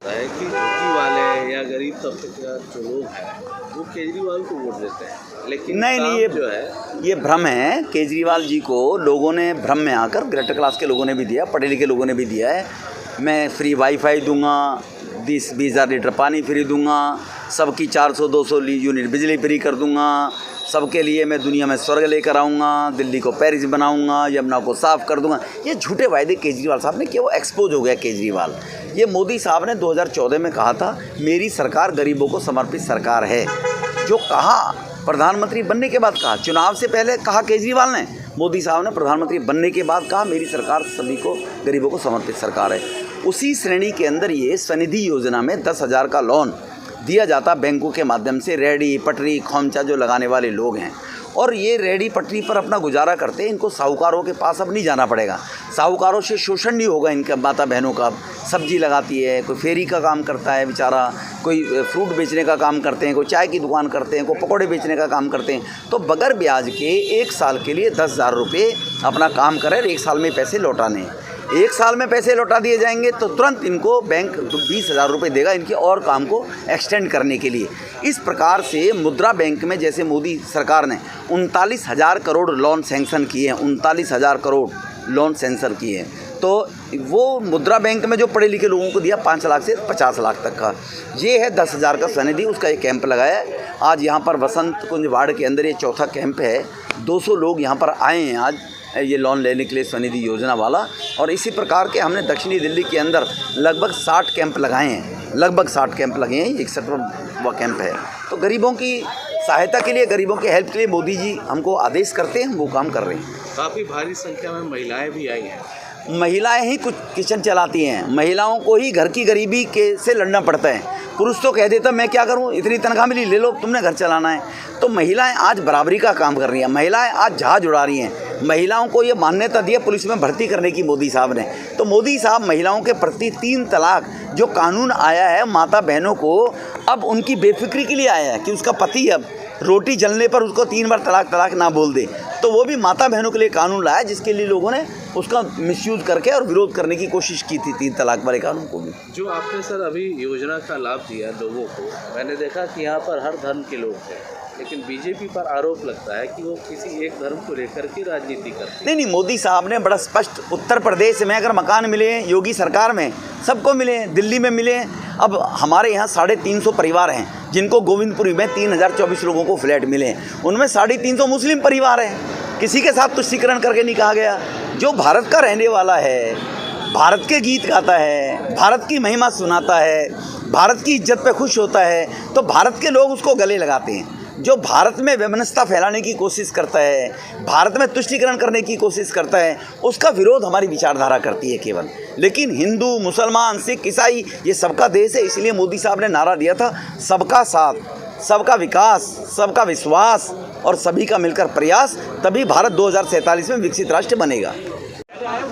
है कि झुग्गी वाले या गरीब तबके का जो लोग हैं वो केजरीवाल को वोट देते हैं, लेकिन नहीं, ये जो है ये भ्रम है। केजरीवाल जी को लोगों ने भ्रम में आकर, ग्रेटर क्लास के लोगों ने भी दिया, पढ़े लिखे लोगों ने भी दिया है। मैं फ्री वाईफाई दूंगा, 20,000 लीटर पानी फ्री दूंगा, सबकी 400-200 यूनिट बिजली फ्री कर दूंगा, सबके लिए मैं दुनिया में स्वर्ग लेकर आऊँगा, दिल्ली को पेरिस बनाऊँगा, यमुना को साफ़ कर दूंगा। ये झूठे वायदे केजरीवाल साहब ने किया, वो एक्सपोज हो गया केजरीवाल। ये मोदी साहब ने 2014 में कहा था मेरी सरकार गरीबों को समर्पित सरकार है, जो कहा प्रधानमंत्री बनने के बाद कहा, चुनाव से पहले कहा केजरीवाल ने, मोदी साहब ने प्रधानमंत्री बनने के बाद कहा मेरी सरकार सभी को गरीबों को समर्पित सरकार है। उसी श्रेणी के अंदर ये स्वनिधि योजना में 10,000 का लोन दिया जाता बैंकों के माध्यम से। रेहड़ी पटरी खोमचा जो लगाने वाले लोग हैं और ये रेहड़ी पटरी पर अपना गुजारा करते हैं, इनको साहूकारों के पास अब नहीं जाना पड़ेगा। साहूकारों से शोषण नहीं होगा इनका माता बहनों का। सब्जी लगाती है, कोई फेरी का काम करता है बेचारा, कोई फ्रूट बेचने का काम करते हैं, कोई चाय की दुकान करते हैं, कोई पकौड़े बेचने का काम करते हैं, तो बगैर ब्याज के 1 साल के लिए 10,000 रुपये अपना काम करें, 1 साल में पैसे लौटाने। 1 साल में पैसे लौटा दिए जाएंगे तो तुरंत इनको बैंक 20,000 रुपये देगा इनके और काम को एक्सटेंड करने के लिए। इस प्रकार से मुद्रा बैंक में जैसे मोदी सरकार ने 39,000 करोड़ लोन सैंक्शन किए हैं, 39,000 करोड़ लोन सैंक्शन किए हैं, तो वो मुद्रा बैंक में जो पढ़े लिखे लोगों को दिया 5 लाख से 50 लाख तक का। ये है 10,000 का स्वनिधि, उसका एक कैंप लगाया है। आज यहाँ पर वसंत कुंज वार्ड के अंदर ये चौथा कैंप है। 200 लोग यहाँ पर आए हैं आज ये लोन लेने के लिए स्वनिधि योजना वाला। और इसी प्रकार के हमने दक्षिणी दिल्ली के अंदर लगभग 60 कैंप लगाए हैं, लगभग 60 कैंप लगे हैं, 61वां कैंप है। तो गरीबों की सहायता के लिए, गरीबों के हेल्प के लिए मोदी जी हमको आदेश करते हैं, हम वो काम कर रहे हैं। काफ़ी भारी संख्या में महिलाएं भी आई हैं। महिलाएं ही कुछ किचन चलाती हैं, महिलाओं को ही घर की गरीबी के से लड़ना पड़ता है। पुरुष तो कह देता मैं क्या करूं, इतनी तनख्वाह मिली, ले लो, तुमने घर चलाना है। तो महिलाएं आज बराबरी का काम कर रही हैं, महिलाएं आज जहाज उड़ा रही हैं। महिलाओं को ये मान्यता दी है पुलिस में भर्ती करने की मोदी साहब ने। तो मोदी साहब महिलाओं के प्रति 3 तलाक जो कानून आया है माता बहनों को, अब उनकी बेफिक्री के लिए आया है कि उसका पति अब रोटी जलने पर उसको 3 बार तलाक ना बोल दे। तो वो भी माता बहनों के लिए कानून लाया, जिसके लिए लोगों ने उसका मिसयूज़ करके और विरोध करने की कोशिश की थी 3 तलाक वाले कानून को भी। जो आपने सर अभी योजना का लाभ दिया लोगों को, मैंने देखा कि यहाँ पर हर धर्म के लोग थे, लेकिन बीजेपी पर आरोप लगता है कि वो किसी एक धर्म को लेकर के राजनीति करती है। नहीं, मोदी साहब ने बड़ा स्पष्ट, उत्तर प्रदेश में अगर मकान मिले, योगी सरकार में सबको मिले, दिल्ली में मिले। अब हमारे यहाँ 350 परिवार हैं जिनको गोविंदपुरी में 3,024 लोगों को फ्लैट मिले हैं, उनमें 350 मुस्लिम परिवार हैं। किसी के साथ तुष्टीकरण करके नहीं कहा गया। जो भारत का रहने वाला है, भारत के गीत गाता है, भारत की महिमा सुनाता है, भारत की इज्जत पे खुश होता है, तो भारत के लोग उसको गले लगाते हैं। जो भारत में वैमनस्यता फैलाने की कोशिश करता है, भारत में तुष्टीकरण करने की कोशिश करता है, उसका विरोध हमारी विचारधारा करती है केवल। लेकिन हिंदू, मुसलमान, सिख, ईसाई, ये सबका देश है। इसलिए मोदी साहब ने नारा दिया था सबका साथ, सबका विकास, सबका विश्वास और सभी का मिलकर प्रयास, तभी भारत 2047 में विकसित राष्ट्र बनेगा।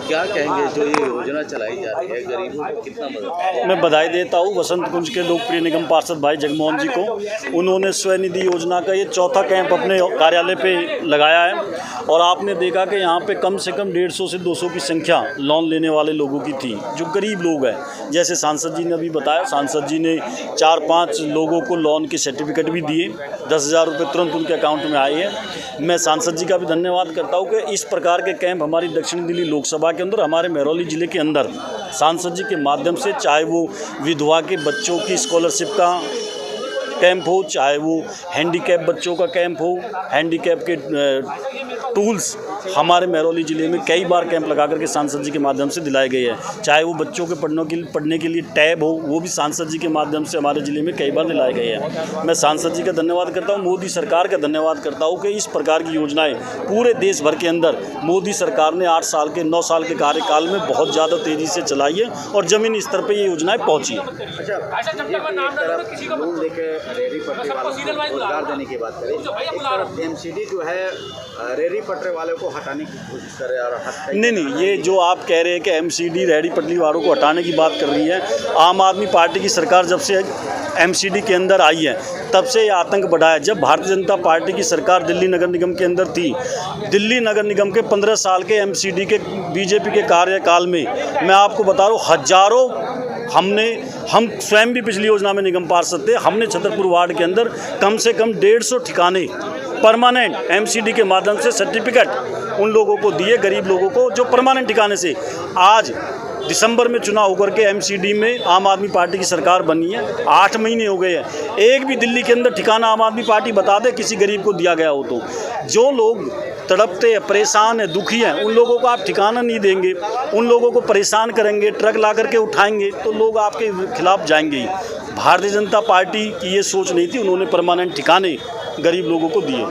क्या कहेंगे जो ये योजना चलाई जा रही है, गरीबों को कितना मदद? मैं बधाई देता हूँ वसंत कुंज के लोकप्रिय निगम पार्षद भाई जगमोहन जी को। उन्होंने स्वनिधि योजना का ये चौथा कैंप अपने कार्यालय पे लगाया है और आपने देखा कि यहाँ पे कम से कम 150 से 200 की संख्या लोन लेने वाले लोगों की थी, जो गरीब लोग हैं। जैसे सांसद जी ने अभी बताया, सांसद जी ने 4-5 लोगों को लोन के सर्टिफिकेट भी दिए, 10,000 रुपये तुरंत उनके अकाउंट में आए हैं। मैं सांसद जी का भी धन्यवाद करता हूँ कि इस प्रकार के कैंप हमारी दक्षिण दिल्ली लोकसभा के अंदर, हमारे महरौली ज़िले के अंदर सांसद जी के माध्यम से, चाहे वो विधवा के बच्चों की स्कॉलरशिप का कैंप हो, चाहे वो हैंडीकैप बच्चों का कैंप हो, हैंडीकैप के टूल्स हमारे महरौली ज़िले में कई बार कैंप लगा करके सांसद जी के माध्यम से दिलाए गए हैं। चाहे वो बच्चों के पढ़ने के लिए टैब हो, वो भी सांसद जी के माध्यम से हमारे ज़िले में कई बार दिलाए गए हैं। मैं सांसद जी का धन्यवाद करता हूँ, मोदी सरकार का धन्यवाद करता हूँ कि इस प्रकार की योजनाएं पूरे देश भर के अंदर मोदी सरकार ने 9 साल के कार्यकाल में बहुत ज़्यादा तेज़ी से चलाई है और ज़मीनी स्तर पर ये योजनाएँ पहुँची है। रेहड़ी पटरी वालों को रोजगार देने की बात करें, एक तरफ एमसीडी जो है रेहड़ी पटरी वालों को हटाने की कोशिश करे और नहीं, ये जो आप कह रहे हैं कि एमसीडी रेहड़ी पटरी वालों को हटाने की बात कर रही है, आम आदमी पार्टी की सरकार जब से एमसीडी के अंदर आई है तब से ये आतंक बढ़ा है। जब भारतीय जनता पार्टी की सरकार दिल्ली नगर निगम के अंदर थी, दिल्ली नगर निगम के 15 साल के एमसीडी के बीजेपी के कार्यकाल में मैं आपको बता रहा हूँ, हम स्वयं भी पिछली योजना में निगम पार्षद थे। हमने छतरपुर वार्ड के अंदर कम से कम 150 ठिकाने परमानेंट एमसीडी के माध्यम से सर्टिफिकेट उन लोगों को दिए, गरीब लोगों को, जो परमानेंट ठिकाने से। आज दिसंबर में चुनाव होकर के एमसीडी में आम आदमी पार्टी की सरकार बनी है, 8 महीने हो गए हैं, एक भी दिल्ली के अंदर ठिकाना आम आदमी पार्टी बता दे किसी गरीब को दिया गया हो तो। जो लोग तड़पते हैं, परेशान हैं, दुखी हैं, उन लोगों को आप ठिकाना नहीं देंगे, उन लोगों को परेशान करेंगे, ट्रक ला करके उठाएंगे, तो लोग आपके खिलाफ जाएंगे ही। भारतीय जनता पार्टी की ये सोच नहीं थी, उन्होंने परमानेंट ठिकाने गरीब लोगों को दिए।